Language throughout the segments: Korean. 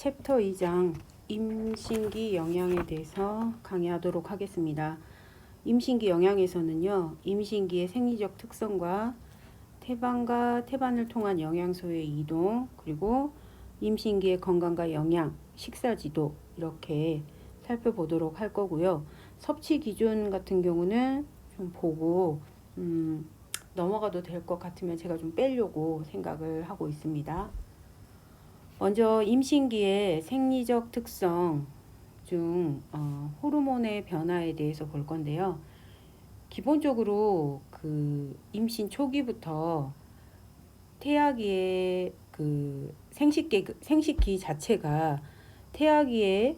챕터 2장 임신기 영양에 대해서 강의하도록 하겠습니다. 임신기 영양에서는요, 임신기의 생리적 특성과 태반과 태반을 통한 영양소의 이동, 그리고 임신기의 건강과 영양, 식사 지도 이렇게 살펴보도록 할 거고요. 섭취 기준 같은 경우는 좀 보고 넘어가도 될 것 같으면 제가 좀 빼려고 생각을 하고 있습니다. 먼저 임신기의 생리적 특성 중 호르몬의 변화에 대해서 볼 건데요. 기본적으로 그 임신 초기부터 태아기의 그 생식기 자체가 태아기에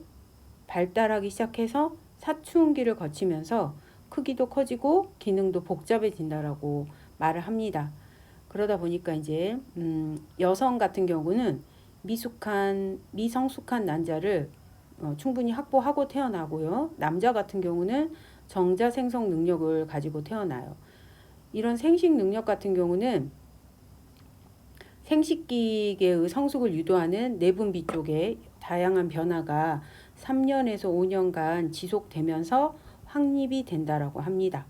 발달하기 시작해서 사춘기를 거치면서 크기도 커지고 기능도 복잡해진다라고 말을 합니다. 그러다 보니까 이제 여성 같은 경우는 미성숙한 난자를 충분히 확보하고 태어나고요. 남자 같은 경우는 정자 생성 능력을 가지고 태어나요. 이런 생식 능력 같은 경우는 생식기계의 성숙을 유도하는 내분비 쪽에 다양한 변화가 3년에서 5년간 지속되면서 확립이 된다라고 합니다.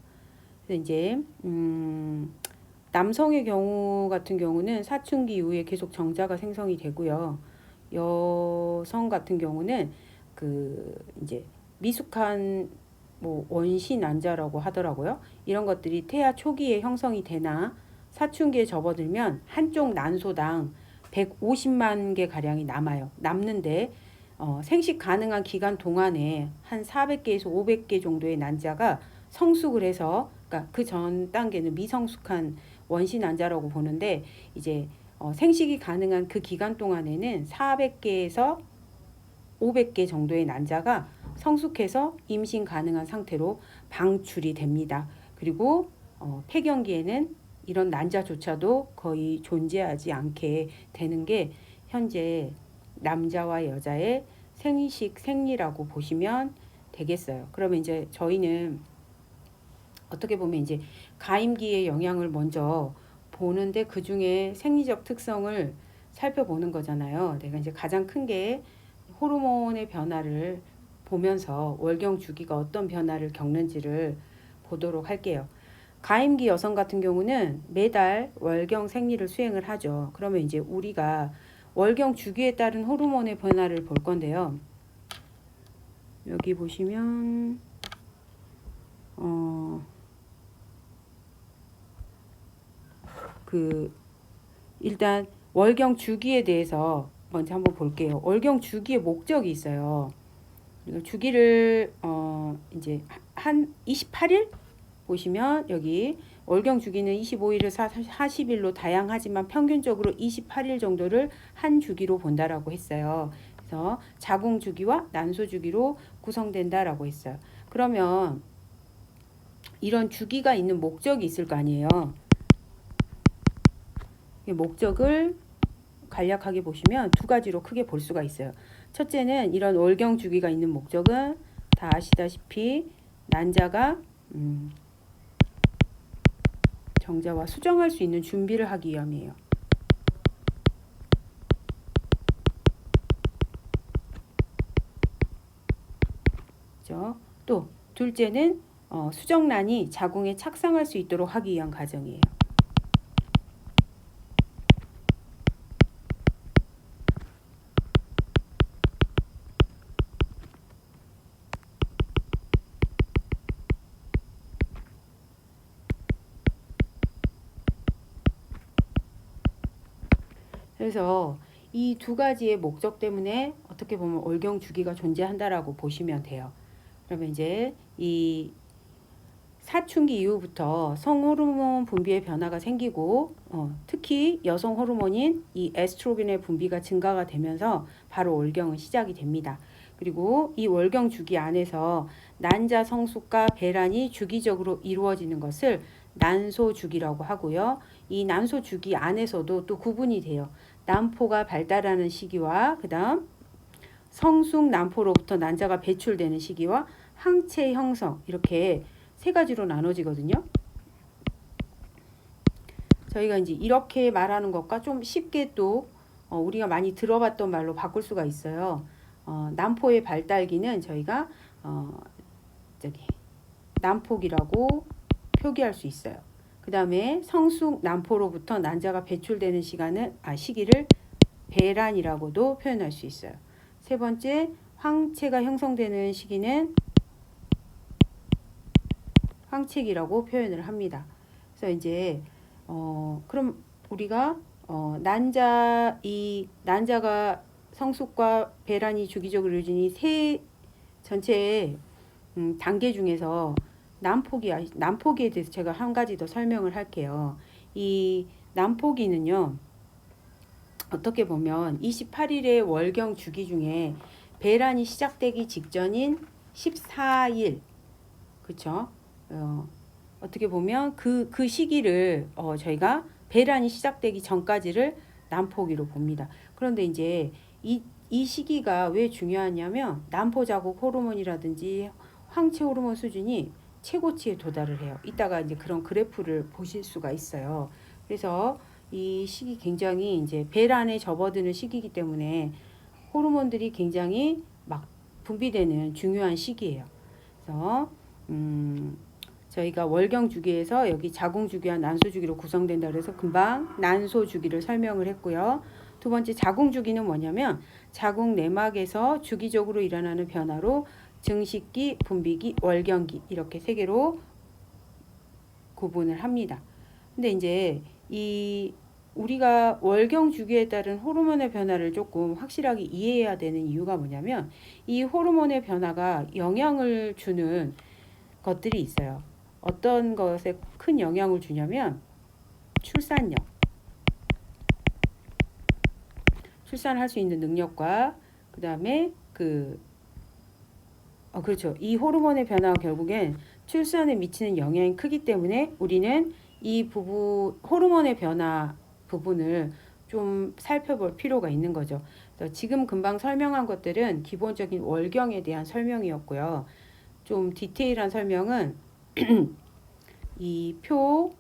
그래서 이제 남성의 경우 같은 경우는 사춘기 이후에 계속 정자가 생성이 되고요. 여성 같은 경우는 그 이제 미숙한 원시 난자라고 하더라고요. 이런 것들이 태아 초기에 형성이 되나 사춘기에 접어들면 한쪽 난소당 150만 개 가량이 남아요. 남는데 생식 가능한 기간 동안에 한 400개에서 500개 정도의 난자가 성숙을 해서, 그러니까 그 전 단계는 미성숙한 원시 난자라고 보는데, 이제 생식이 가능한 그 기간 동안에는 400개에서 500개 정도의 난자가 성숙해서 임신 가능한 상태로 방출이 됩니다. 그리고 폐경기에는 이런 난자조차도 거의 존재하지 않게 되는 게 현재 남자와 여자의 생리라고 보시면 되겠어요. 그러면 이제 저희는 어떻게 보면 이제 가임기의 영향을 먼저 보는데 그 중에 생리적 특성을 살펴보는 거잖아요. 내가 이제 가장 큰 게 호르몬의 변화를 보면서 월경 주기가 어떤 변화를 겪는지를 보도록 할게요. 가임기 여성 같은 경우는 매달 월경 생리를 수행을 하죠. 그러면 이제 우리가 월경 주기에 따른 호르몬의 변화를 볼 건데요. 여기 보시면 일단 월경 주기에 대해서 먼저 한번 볼게요. 월경 주기의 목적이 있어요. 주기를 이제 한 28일 보시면 여기 월경 주기는 25일에서 40일로 다양하지만 평균적으로 28일 정도를 한 주기로 본다라고 했어요. 그래서 자궁 주기와 난소 주기로 구성된다라고 했어요. 그러면 이런 주기가 있는 목적이 있을 거 아니에요. 목적을 간략하게 보시면 두 가지로 크게 볼 수가 있어요. 첫째는 이런 월경 주기가 있는 목적은 다 아시다시피 난자가 정자와 수정할 수 있는 준비를 하기 위함이에요. 그렇죠? 또 둘째는 수정란이 자궁에 착상할 수 있도록 하기 위한 과정이에요. 그래서 이 두 가지의 목적 때문에 어떻게 보면 월경 주기가 존재한다라고 보시면 돼요. 그러면 이제 이 사춘기 이후부터 성호르몬 분비의 변화가 생기고 특히 여성 호르몬인 이 에스트로겐의 분비가 증가가 되면서 바로 월경은 시작이 됩니다. 그리고 이 월경 주기 안에서 난자 성숙과 배란이 주기적으로 이루어지는 것을 난소 주기라고 하고요. 이 난소 주기 안에서도 또 구분이 돼요. 난포가 발달하는 시기와 그다음 성숙 난포로부터 난자가 배출되는 시기와 항체 형성, 이렇게 세 가지로 나눠지거든요. 저희가 이제 이렇게 말하는 것과 좀 쉽게 또 우리가 많이 들어봤던 말로 바꿀 수가 있어요. 난포의 발달기는 저희가 난폭이라고 표기할 수 있어요. 그 다음에 성숙 난포로부터 난자가 배출되는 시기를 배란이라고도 표현할 수 있어요. 세 번째, 황체가 형성되는 시기는 황체기라고 표현을 합니다. 그래서 이제 그럼 우리가 난자가 성숙과 배란이 주기적으로 이루어지는 세 전체의 단계 중에서 난포기에 대해서 제가 한 가지 더 설명을 할게요. 이 난포기는요, 어떻게 보면 28일의 월경 주기 중에 배란이 시작되기 직전인 14일, 그쵸? 어떻게 보면 그 시기를 저희가 배란이 시작되기 전까지를 난포기로 봅니다. 그런데 이제 이 시기가 왜 중요하냐면 난포 자국 호르몬이라든지 황체 호르몬 수준이 최고치에 도달을 해요. 이따가 이제 그런 그래프를 보실 수가 있어요. 그래서 이 시기 굉장히 이제 배란에 접어드는 시기이기 때문에 호르몬들이 굉장히 막 분비되는 중요한 시기예요. 그래서 저희가 월경 주기에서 여기 자궁 주기와 난소 주기로 구성된다 그래서 금방 난소 주기를 설명을 했고요. 두 번째 자궁 주기는 뭐냐면 자궁 내막에서 주기적으로 일어나는 변화로 증식기, 분비기, 월경기 이렇게 세 개로 구분을 합니다. 근데 이제 우리가 월경 주기에 따른 호르몬의 변화를 조금 확실하게 이해해야 되는 이유가 뭐냐면 이 호르몬의 변화가 영향을 주는 것들이 있어요. 어떤 것에 큰 영향을 주냐면 출산력, 출산할 수 있는 능력과 그 다음에 그렇죠. 이 호르몬의 변화가 결국엔 출산에 미치는 영향이 크기 때문에 우리는 이 호르몬의 변화 부분을 좀 살펴볼 필요가 있는 거죠. 지금 금방 설명한 것들은 기본적인 월경에 대한 설명이었고요. 좀 디테일한 설명은 이 표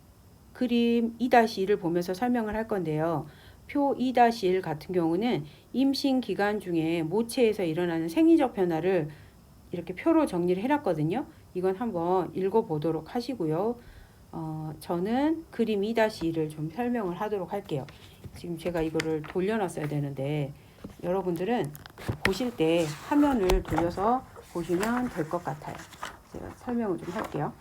그림 2-1을 보면서 설명을 할 건데요. 표 2-1 같은 경우는 임신 기간 중에 모체에서 일어나는 생리적 변화를 이렇게 표로 정리를 해놨거든요. 이건 한번 읽어보도록 하시고요. 저는 그림 2-1을 좀 설명을 하도록 할게요. 지금 제가 이거를 돌려놨어야 되는데 여러분들은 보실 때 화면을 돌려서 보시면 될 것 같아요. 제가 설명을 좀 할게요.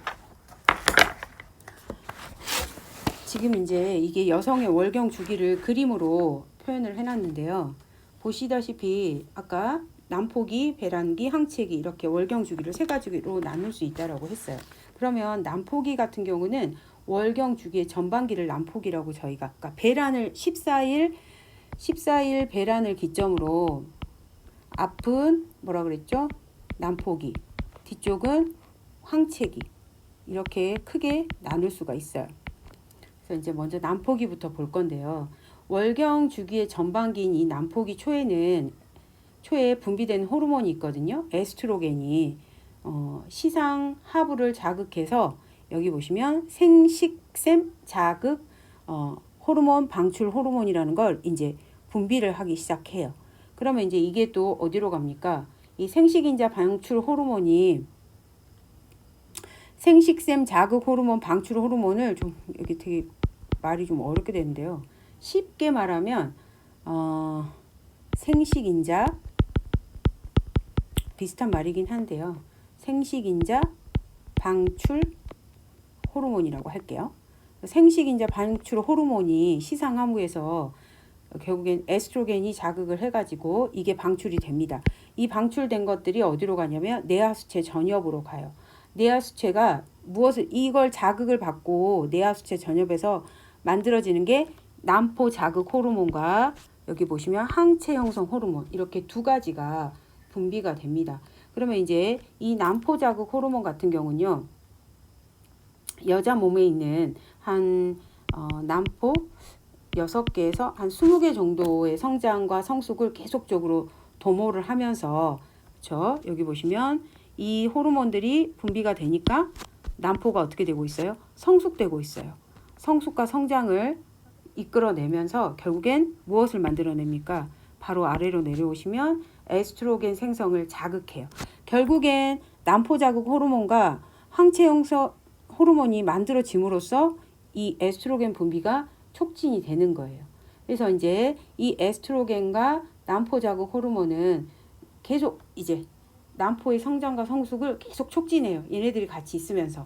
지금 이제 이게 여성의 월경 주기를 그림으로 표현을 해놨는데요. 보시다시피 아까 난포기, 배란기, 황체기 이렇게 월경 주기를 세 가지로 나눌 수 있다라고 했어요. 그러면 난포기 같은 경우는 월경 주기의 전반기를 난포기라고 저희가 그러니까 배란을 14일 배란을 기점으로 앞은 뭐라 그랬죠? 난포기, 뒤쪽은 황체기 이렇게 크게 나눌 수가 있어요. 그래서 이제 먼저 난포기부터 볼 건데요. 월경 주기의 전반기인 이 난포기 초에 분비되는 호르몬이 있거든요. 에스트로겐이 시상 하부를 자극해서 여기 보시면 생식샘 자극 호르몬 방출 호르몬이라는 걸 이제 분비를 하기 시작해요. 그러면 이제 이게 또 어디로 갑니까? 이 생식인자 방출 호르몬이 생식샘 자극 호르몬 방출 호르몬을 좀 여기 되게 말이 좀 어렵게 되는데요. 쉽게 말하면 생식인자 비슷한 말이긴 한데요. 생식인자 방출 호르몬이라고 할게요. 생식인자 방출 호르몬이 시상하부에서 결국엔 에스트로겐이 자극을 해가지고 이게 방출이 됩니다. 이 방출된 것들이 어디로 가냐면 내하수체 전엽으로 가요. 내하수체가 이걸 자극을 받고 내하수체 전엽에서 만들어지는 게 난포 자극 호르몬과 여기 보시면 항체 형성 호르몬 이렇게 두 가지가 분비가 됩니다. 그러면 이제 이 난포 자극 호르몬 같은 경우는요. 여자 몸에 있는 한 난포 6개에서 한 20개 정도의 성장과 성숙을 계속적으로 도모를 하면서 그렇죠? 여기 보시면 이 호르몬들이 분비가 되니까 난포가 어떻게 되고 있어요? 성숙되고 있어요. 성숙과 성장을 이끌어내면서 결국엔 무엇을 만들어냅니까? 바로 아래로 내려오시면 에스트로겐 생성을 자극해요. 결국엔 난포 자극 호르몬과 항체 형성 호르몬이 만들어짐으로써 이 에스트로겐 분비가 촉진이 되는 거예요. 그래서 이제 이 에스트로겐과 난포 자극 호르몬은 계속 이제 난포의 성장과 성숙을 계속 촉진해요. 얘네들이 같이 있으면서.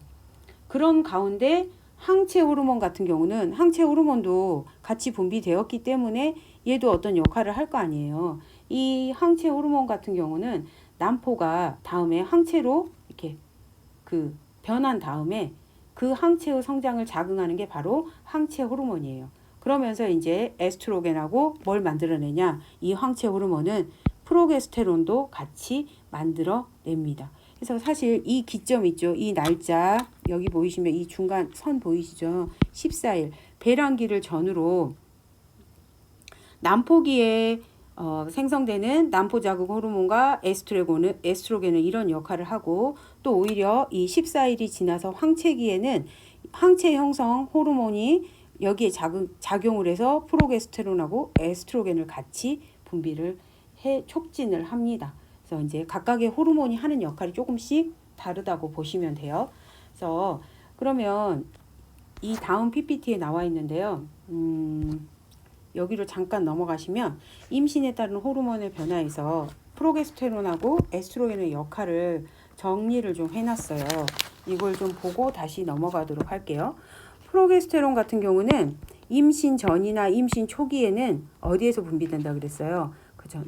그런 가운데 항체 호르몬 같은 경우는 항체 호르몬도 같이 분비되었기 때문에 얘도 어떤 역할을 할 거 아니에요. 이 항체 호르몬 같은 경우는 난포가 다음에 항체로 이렇게 그 변한 다음에 그 항체의 성장을 자극하는 게 바로 항체 호르몬이에요. 그러면서 이제 에스트로겐하고 뭘 만들어내냐? 이 항체 호르몬은 프로게스테론도 같이 만들어냅니다. 그래서 사실 이 기점 있죠. 이 날짜 여기 보이시면 이 중간 선 보이시죠? 14일 배란기를 전후로 난포기에 생성되는 난포 자극 호르몬과 에스트로겐은 이런 역할을 하고 또 오히려 이 14일이 지나서 황체기에는 항체 형성 호르몬이 여기에 작용을 해서 프로게스테론하고 에스트로겐을 같이 분비를 촉진을 합니다. 그래서 이제 각각의 호르몬이 하는 역할이 조금씩 다르다고 보시면 돼요. 그래서 그러면 이 다음 PPT에 나와 있는데요. 여기로 잠깐 넘어가시면 임신에 따른 호르몬의 변화에서 프로게스테론하고 에스트로겐의 역할을 정리를 좀 해놨어요. 이걸 좀 보고 다시 넘어가도록 할게요. 프로게스테론 같은 경우는 임신 전이나 임신 초기에는 어디에서 분비된다 그랬어요? 그죠?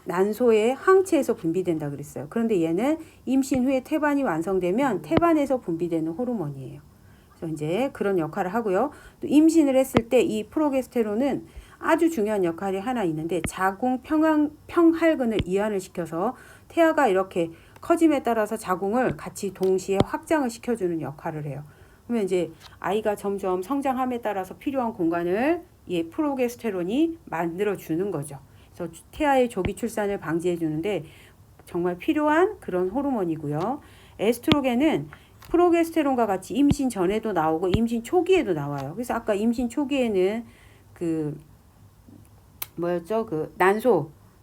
난소의 항체에서 분비된다 그랬어요. 그런데 얘는 임신 후에 태반이 완성되면 태반에서 분비되는 호르몬이에요. 그래서 이제 그런 역할을 하고요. 또 임신을 했을 때 이 프로게스테론은 아주 중요한 역할이 하나 있는데 자궁 평활근을 이완을 시켜서 태아가 이렇게 커짐에 따라서 자궁을 같이 동시에 확장을 시켜주는 역할을 해요. 그러면 이제 아이가 점점 성장함에 따라서 필요한 공간을 이 프로게스테론이 만들어주는 거죠. 그래서 태아의 조기 출산을 방지해 주는데 정말 필요한 그런 호르몬이고요. 에스트로겐은 프로게스테론과 같이 임신 전에도 나오고 임신 초기에도 나와요. 그래서 아까 임신 초기에는 그 뭐였죠? 그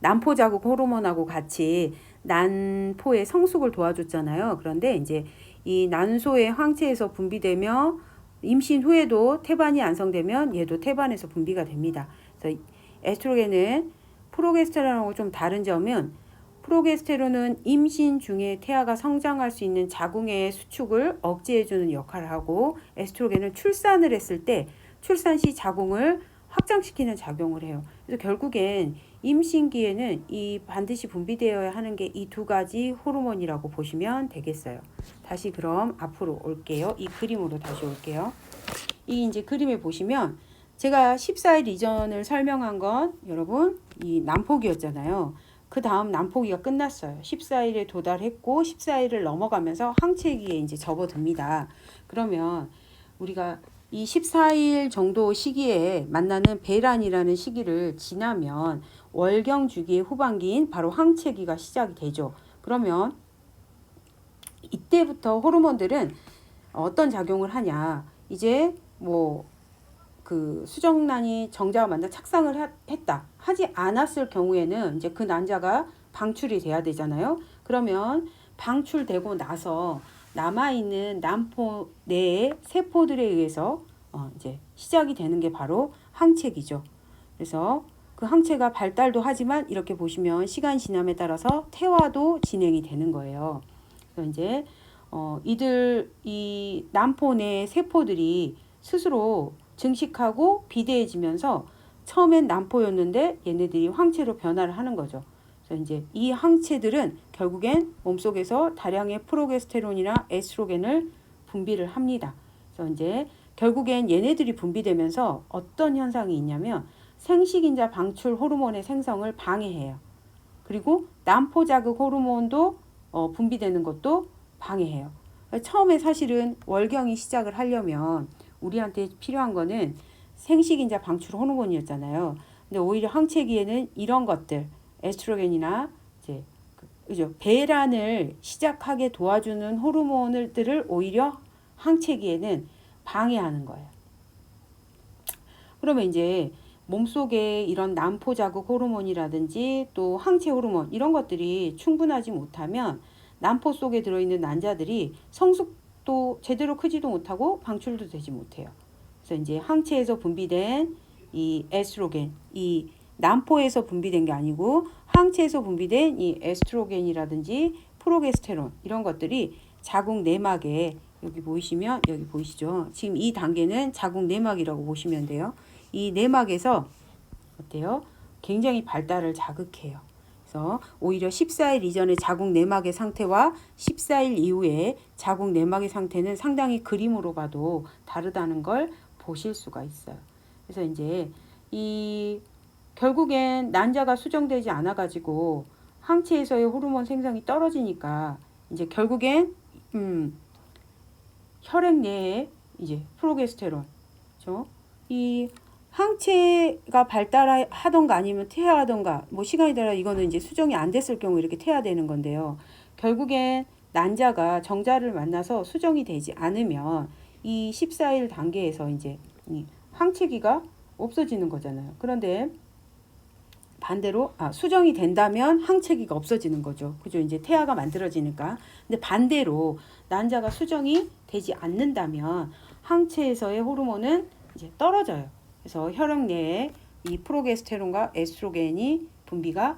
난포 자극 호르몬하고 같이 난포의 성숙을 도와줬잖아요. 그런데 이제 이 난소의 항체에서 분비되며 임신 후에도 태반이 안성되면 얘도 태반에서 분비가 됩니다. 그래서 에스트로겐은 프로게스테론하고 좀 다른 점은 프로게스테론은 임신 중에 태아가 성장할 수 있는 자궁의 수축을 억제해주는 역할을 하고 에스트로겐은 출산을 했을 때 출산 시 자궁을 확장시키는 작용을 해요. 그래서 결국엔 임신기에는 이 반드시 분비되어야 하는 게 이 두 가지 호르몬이라고 보시면 되겠어요. 다시 그럼 앞으로 올게요. 이 그림으로 다시 올게요. 이 이제 그림에 보시면 제가 14일 이전을 설명한 건 여러분 이 난포기였잖아요. 그 다음 난포기가 끝났어요. 14일에 도달했고 14일을 넘어가면서 항체기에 이제 접어듭니다. 그러면 우리가 이 14일 정도 시기에 만나는 배란이라는 시기를 지나면 월경 주기의 후반기인 바로 항체기가 시작이 되죠. 그러면 이때부터 호르몬들은 어떤 작용을 하냐. 이제 뭐 그 수정란이 정자와 만나 착상을 했다. 하지 않았을 경우에는 이제 그 난자가 방출이 돼야 되잖아요. 그러면 방출되고 나서 남아있는 난포 내의 세포들에 의해서 이제 시작이 되는 게 바로 항체기죠. 그래서 그 항체가 발달도 하지만 이렇게 보시면 시간 지남에 따라서 퇴화도 진행이 되는 거예요. 그래서 이제 이 난포 내 세포들이 스스로 증식하고 비대해지면서 처음엔 난포였는데 얘네들이 항체로 변화를 하는 거죠. 그래서 이제 이 항체들은 결국엔 몸속에서 다량의 프로게스테론이나 에스트로겐을 분비를 합니다. 그래서 이제 결국엔 얘네들이 분비되면서 어떤 현상이 있냐면 생식인자 방출 호르몬의 생성을 방해해요. 그리고 난포 자극 호르몬도 분비되는 것도 방해해요. 처음에 사실은 월경이 시작을 하려면 우리한테 필요한 거는 생식인자 방출 호르몬이었잖아요. 근데 오히려 항체기에는 이런 것들, 에스트로겐이나 이제 그죠? 배란을 시작하게 도와주는 호르몬들을 오히려 항체기에는 방해하는 거예요. 그러면 이제 몸속에 이런 난포 자극 호르몬이라든지 또 항체 호르몬 이런 것들이 충분하지 못하면 난포 속에 들어있는 난자들이 성숙도 제대로 크지도 못하고 방출도 되지 못해요. 그래서 이제 항체에서 분비된 이 에스트로겐, 이 난포에서 분비된 게 아니고 항체에서 분비된 이 에스트로겐이라든지 프로게스테론 이런 것들이 자궁 내막에 여기 보이시면 여기 보이시죠? 지금 이 단계는 자궁 내막이라고 보시면 돼요. 이 내막에서 어때요? 굉장히 발달을 자극해요. 그래서 오히려 14일 이전의 자궁 내막의 상태와 14일 이후에 자궁 내막의 상태는 상당히 그림으로 봐도 다르다는 걸 보실 수가 있어요. 그래서 이제 이 결국엔 난자가 수정되지 않아 가지고 항체에서의 호르몬 생성이 떨어지니까 이제 결국엔 혈액 내에 이제 프로게스테론, 그렇죠? 이 항체가 발달하던가 아니면 퇴화하던가 뭐 시간이 따라 이거는 이제 수정이 안 됐을 경우 이렇게 퇴화되는 건데요. 결국엔 난자가 정자를 만나서 수정이 되지 않으면 이 14일 단계에서 이제 이 항체기가 없어지는 거잖아요. 그런데 반대로 수정이 된다면 항체기가 없어지는 거죠. 그죠? 이제 태아가 만들어지니까. 근데 반대로 난자가 수정이 되지 않는다면 항체에서의 호르몬은 이제 떨어져요. 그래서 혈액 내에 이 프로게스테론과 에스트로겐이 분비가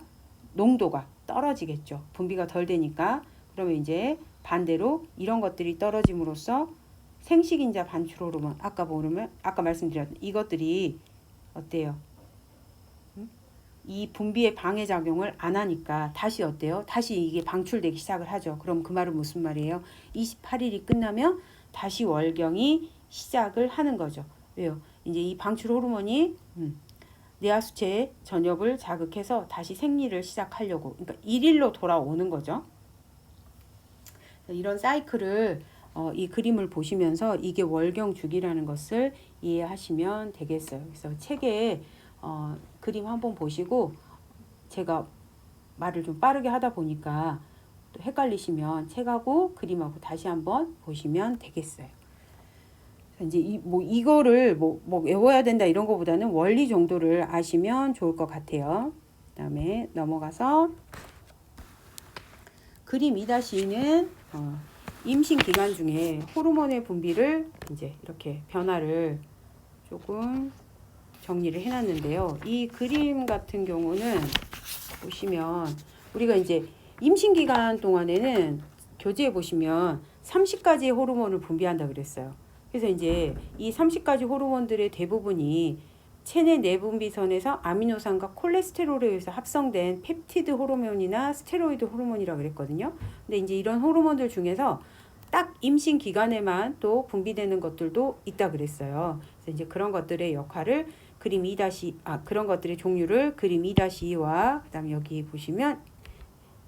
농도가 떨어지겠죠. 분비가 덜 되니까. 그러면 이제 반대로 이런 것들이 떨어짐으로써 생식인자 반출 호르몬 아까 말씀드렸던 이것들이 어때요? 이 분비의 방해 작용을 안 하니까 다시 어때요? 다시 이게 방출되기 시작을 하죠. 그럼 그 말은 무슨 말이에요? 28일이 끝나면 다시 월경이 시작을 하는 거죠. 왜요? 이제 이 방출 호르몬이 뇌하수체 전엽을 자극해서 다시 생리를 시작하려고, 그러니까 일일로 돌아오는 거죠. 이런 사이클을 이 그림을 보시면서 이게 월경 주기라는 것을 이해하시면 되겠어요. 그래서 책에 그림 한번 보시고 제가 말을 좀 빠르게 하다 보니까 또 헷갈리시면 책하고 그림하고 다시 한번 보시면 되겠어요. 이제 이거를 외워야 된다 이런 거보다는 원리 정도를 아시면 좋을 것 같아요. 그다음에 넘어가서 그림 2-2는 임신 기간 중에 호르몬의 분비를 이제 이렇게 변화를 조금 정리를 해놨는데요. 이 그림 같은 경우는 보시면 우리가 이제 임신 기간 동안에는 교재에 보시면 30가지의 호르몬을 분비한다 그랬어요. 그래서 이제 이 30가지 호르몬들의 대부분이 체내 내분비선에서 아미노산과 콜레스테롤에 의해서 합성된 펩티드 호르몬이나 스테로이드 호르몬이라고 그랬거든요. 근데 이제 이런 호르몬들 중에서 딱 임신 기간에만 또 분비되는 것들도 있다 그랬어요. 그래서 이제 그런 것들의 역할을 그림 2- 그런 것들의 종류를 그림 2-2와 그다음에 여기 보시면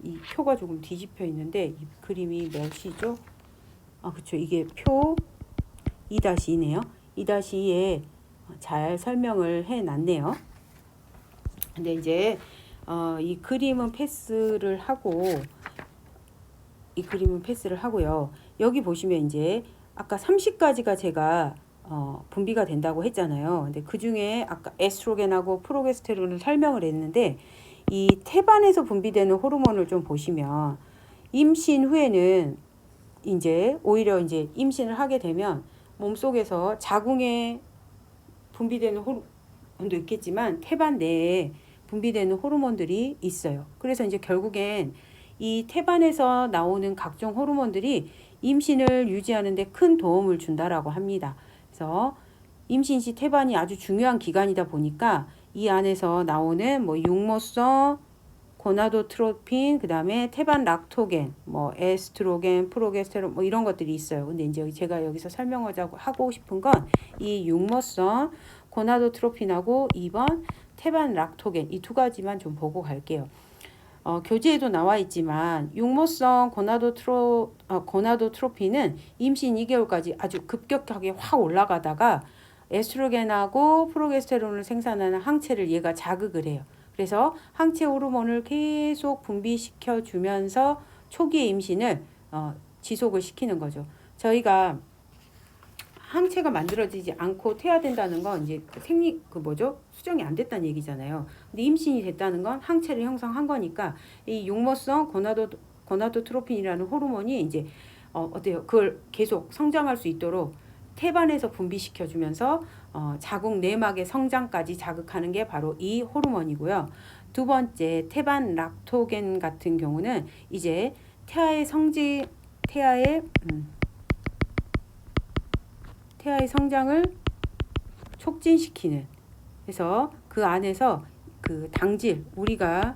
이 표가 조금 뒤집혀 있는데 이 그림이 몇이죠? 그렇죠. 이게 표 2-2네요. 2-2에 잘 설명을 해 놨네요. 근데 이제 이 그림은 패스를 하고요. 여기 보시면 이제 아까 30가지가 제가 분비가 된다고 했잖아요. 근데 그 중에 아까 에스트로겐하고 프로게스테론을 설명을 했는데 이 태반에서 분비되는 호르몬을 좀 보시면 임신 후에는 이제 오히려 이제 임신을 하게 되면 몸속에서 자궁에 분비되는 호르몬도 있겠지만 태반 내에 분비되는 호르몬들이 있어요. 그래서 이제 결국엔 이 태반에서 나오는 각종 호르몬들이 임신을 유지하는 데 큰 도움을 준다라고 합니다. 그래서 임신 시 태반이 아주 중요한 기간이다 보니까 이 안에서 나오는 육모성, 고나도트로핀, 그다음에 태반 락토겐, 에스트로겐, 프로게스테론 이런 것들이 있어요. 근데 이제 제가 여기서 하고 싶은 건 이 육모성 고나도트로핀하고 2번 태반 락토겐 이 두 가지만 좀 보고 갈게요. 교재에도 나와 있지만 육모성 고나도트로핀은 임신 2개월까지 아주 급격하게 확 올라가다가 에스트로겐하고 프로게스테론을 생산하는 항체를 얘가 자극을 해요. 그래서 항체 호르몬을 계속 분비시켜 주면서 초기의 임신을 지속을 시키는 거죠. 저희가 항체가 만들어지지 않고 퇴화된다는 건 이제 수정이 안 됐다는 얘기잖아요. 근데 임신이 됐다는 건 항체를 형성한 거니까 이 용모성 고나도트로핀이라는 호르몬이 이제 어때요? 그걸 계속 성장할 수 있도록 태반에서 분비시켜주면서 자궁 내막의 성장까지 자극하는 게 바로 이 호르몬이고요. 두 번째, 태반 락토겐 같은 경우는 이제 태아의 성장을 촉진시키는, 그래서 그 안에서 그 우리가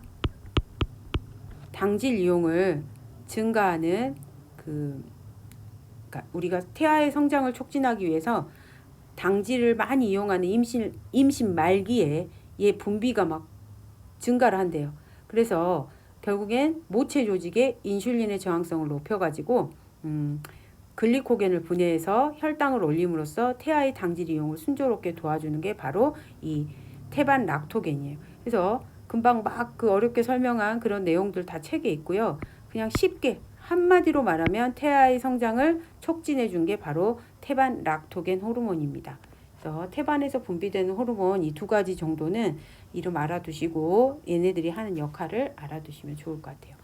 당질 이용을 증가하는 그러니까 우리가 태아의 성장을 촉진하기 위해서 당질을 많이 이용하는 임신 말기에 얘 분비가 막 증가를 한대요. 그래서 결국엔 모체 조직의 인슐린의 저항성을 높여가지고 글리코겐을 분해해서 혈당을 올림으로써 태아의 당질 이용을 순조롭게 도와주는 게 바로 이 태반 락토겐이에요. 그래서 금방 막 그 어렵게 설명한 그런 내용들 다 책에 있고요. 그냥 쉽게 한마디로 말하면 태아의 성장을 촉진해 준 게 바로 태반 락토겐 호르몬입니다. 그래서 태반에서 분비되는 호르몬 이 두 가지 정도는 이름 알아두시고 얘네들이 하는 역할을 알아두시면 좋을 것 같아요.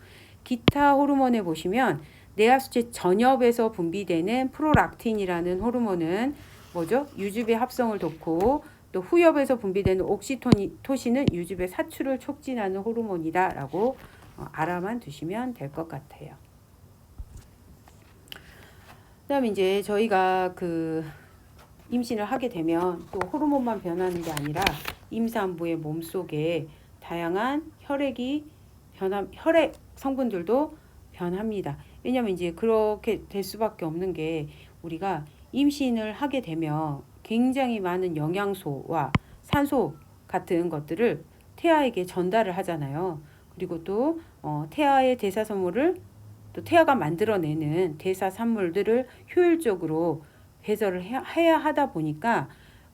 기타 호르몬에 보시면 뇌하수체 전엽에서 분비되는 프로락틴이라는 호르몬은 뭐죠? 유즙의 합성을 돕고 또 후엽에서 분비되는 옥시토신은 유즙의 사출을 촉진하는 호르몬이다라고 알아만 두시면 될 것 같아요. 그다음에 이제 저희가 그 임신을 하게 되면 또 호르몬만 변하는 게 아니라 임산부의 몸속에 다양한 혈액 성분들도 변합니다. 왜냐면 이제 그렇게 될 수밖에 없는 게 우리가 임신을 하게 되면 굉장히 많은 영양소와 산소 같은 것들을 태아에게 전달을 하잖아요. 그리고 또 태아의 대사선물을 또 태아가 만들어내는 대사산물들을 효율적으로 배설을 해야 하다 보니까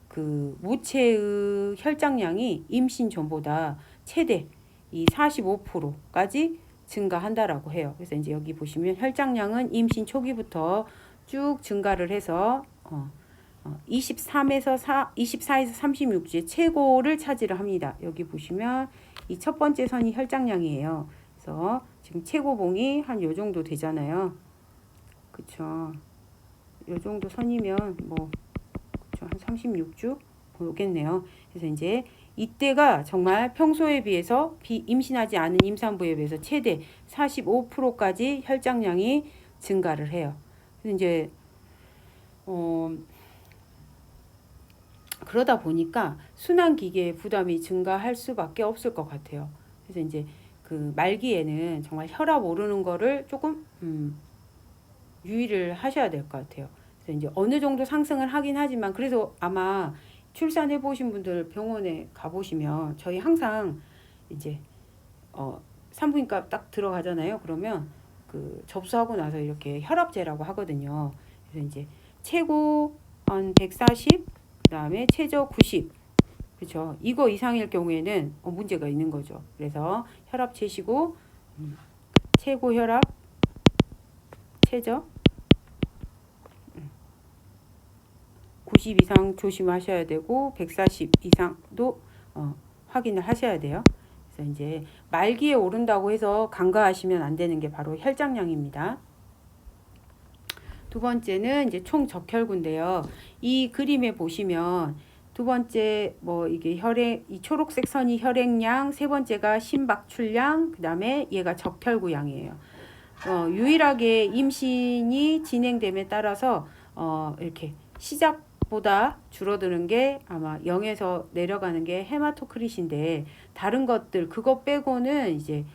그 모체의 혈장량이 임신 전보다 최대 이 45%까지 증가한다라고 해요. 그래서 이제 여기 보시면 혈장량은 임신 초기부터 쭉 증가를 해서 24에서 36주에 최고를 차지를 합니다. 여기 보시면 이 첫 번째 선이 혈장량이에요. 그래서 지금 최고봉이 한 요 정도 되잖아요. 그쵸. 요 정도 선이면 그쵸. 한 36주 보겠네요. 그래서 이제 이때가 정말 평소에 비해서 임신하지 않은 임산부에 비해서 최대 45%까지 혈장량이 증가를 해요. 그래서 이제 그러다 보니까 순환기계의 부담이 증가할 수밖에 없을 것 같아요. 그래서 이제 그 말기에는 정말 혈압 오르는 거를 조금 유의를 하셔야 될 것 같아요. 그래서 이제 어느 정도 상승을 하긴 하지만 그래서 아마 출산해 보신 분들 병원에 가보시면 저희 항상 이제 산부인과 딱 들어가잖아요. 그러면 그 접수하고 나서 이렇게 혈압재라고 하거든요. 그래서 이제 최고 한 140, 그다음에 최저 90. 그렇죠. 이거 이상일 경우에는 문제가 있는 거죠. 그래서 혈압 재시고 최고 혈압, 최저 90 이상 조심하셔야 되고 140 이상도 확인을 하셔야 돼요. 그래서 이제 말기에 오른다고 해서 간과하시면 안 되는 게 바로 혈장량입니다. 두 번째는 이제 총 적혈구인데요. 이 그림에 보시면 두 번째 이게 이 초록색 선이 혈액량, 세 번째가 심박출량, 그다음에 얘가 적혈구량이에요. 유일하게 임신이 진행됨에 따라서 이렇게 시작보다 줄어드는 게 아마 0에서 내려가는 게 헤마토크릿인데 다른 것들 그거 빼고는 이제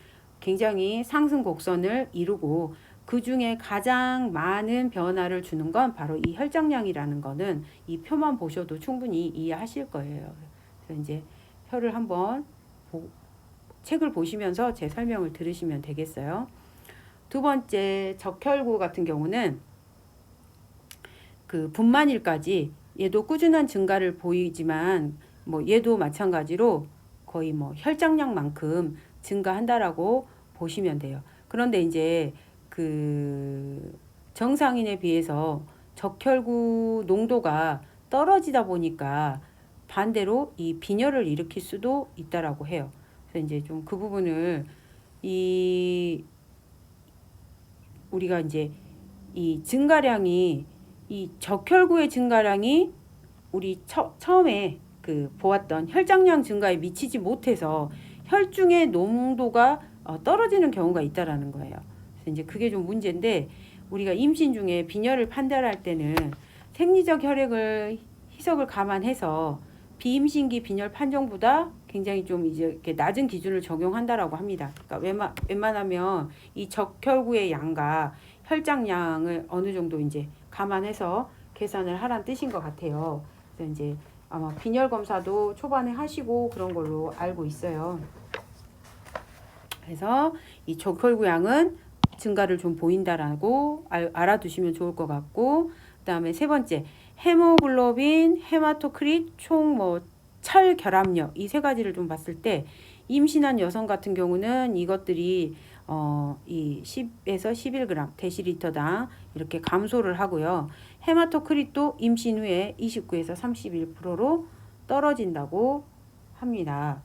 굉장히 상승 곡선을 이루고 그 중에 가장 많은 변화를 주는 건 바로 이 혈장량이라는 거는 이 표만 보셔도 충분히 이해하실 거예요. 그래서 이제 혈을 한번 책을 보시면서 제 설명을 들으시면 되겠어요. 두 번째 적혈구 같은 경우는 그 분만일까지 얘도 꾸준한 증가를 보이지만 얘도 마찬가지로 거의 혈장량만큼 증가한다라고 보시면 돼요. 그런데 이제 그 정상인에 비해서 적혈구 농도가 떨어지다 보니까 반대로 이 빈혈을 일으킬 수도 있다라고 해요. 그래서 이제 좀 그 부분을 우리가 이제 이 증가량이 이 적혈구의 증가량이 우리 처음에 그 보았던 혈장량 증가에 미치지 못해서 혈중의 농도가 떨어지는 경우가 있다라는 거예요. 그래서 이제 그게 좀 문제인데 우리가 임신 중에 빈혈을 판단할 때는 생리적 혈액을 희석을 감안해서 비임신기 빈혈 판정보다 굉장히 좀 이제 이렇게 낮은 기준을 적용한다라고 합니다. 그러니까 웬만하면 이 적혈구의 양과 혈장량을 어느 정도 이제 감안해서 계산을 하라는 뜻인 것 같아요. 그래서 이제 아마 빈혈 검사도 초반에 하시고 그런 걸로 알고 있어요. 그래서 이 적혈구 양은 증가를 좀 보인다라고 알아두시면 좋을 것 같고, 그다음에 세 번째 헤모글로빈, 헤마토크릿, 총 철결합력 이 세 가지를 좀 봤을 때 임신한 여성 같은 경우는 이것들이 이 10에서 11g 데시리터당 이렇게 감소를 하고요. 헤마토크릿도 임신 후에 29에서 31%로 떨어진다고 합니다.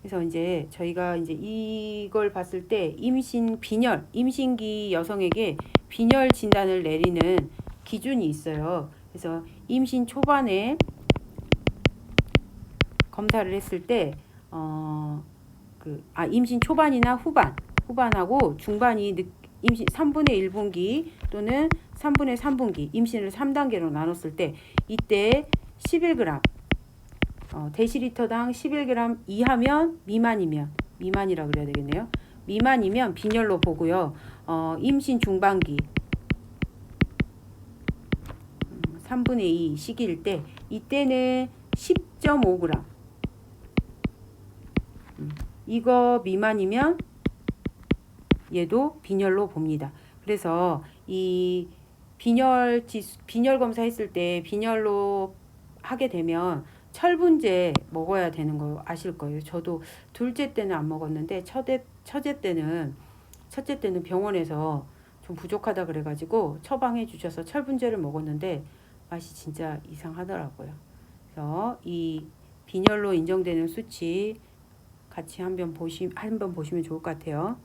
그래서 이제 저희가 이제 이걸 봤을 때 임신기 여성에게 빈혈 진단을 내리는 기준이 있어요. 그래서 임신 초반에 검사를 했을 때 임신 초반이나 후반하고 중반이 임신 3분의 1분기 또는 3분의 3분기 임신을 3단계로 나눴을 때 이때 11g 데시리터당 11g 이하면 미만이라 그래야 되겠네요. 미만이면 빈혈로 보고요. 임신 중반기 3분의 2 시기일 때 이때는 10.5g 이거 미만이면 얘도 빈혈로 봅니다. 그래서 이 빈혈 검사했을 때 빈혈로 하게 되면 철분제 먹어야 되는 거 아실 거예요. 저도 둘째 때는 안 먹었는데 첫째 때는 병원에서 좀 부족하다 그래가지고 처방해 주셔서 철분제를 먹었는데 맛이 진짜 이상하더라고요. 그래서 이 빈혈로 인정되는 수치 같이 한번 보시면 좋을 것 같아요.